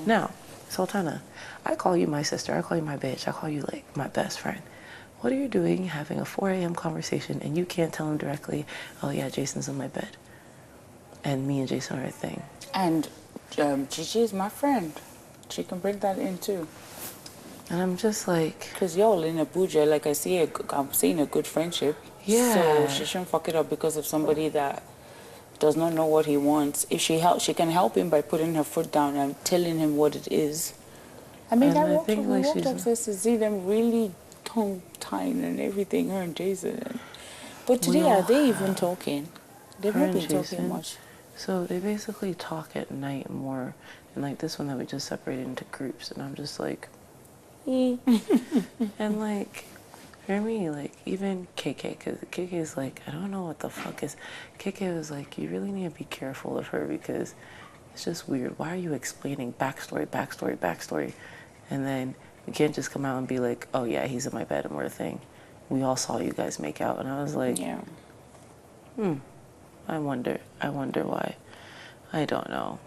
Now, Sultana, I call you my sister, I call you my bitch, I call you like my best friend. What are you doing having a 4 a.m. conversation and you can't tell him directly, oh yeah, Jason's in my bed. And me and Jason are a thing. And Gigi is my friend. She can bring that in too. And I'm just like... Because y'all in Abuja, like I'm seeing a good friendship. Yeah. So she shouldn't fuck it up because of somebody that does not know what he wants. If she can help him by putting her foot down and telling him what it is. I mean, we walked upstairs to see them really tongue-tying and everything, her and Jason. But today, are they even talking? They've not been talking much. So they basically talk at night more. And like this one that we just separated into groups. And I'm just like... And like, for me, like, even KK, because KK is like, I don't know what the fuck is... KK was like, you really need to be careful of her because it's just weird. Why are you explaining backstory? And then you can't just come out and be like, oh yeah, he's in my bed and we're a thing. We all saw you guys make out. And I was like, I wonder why. I don't know.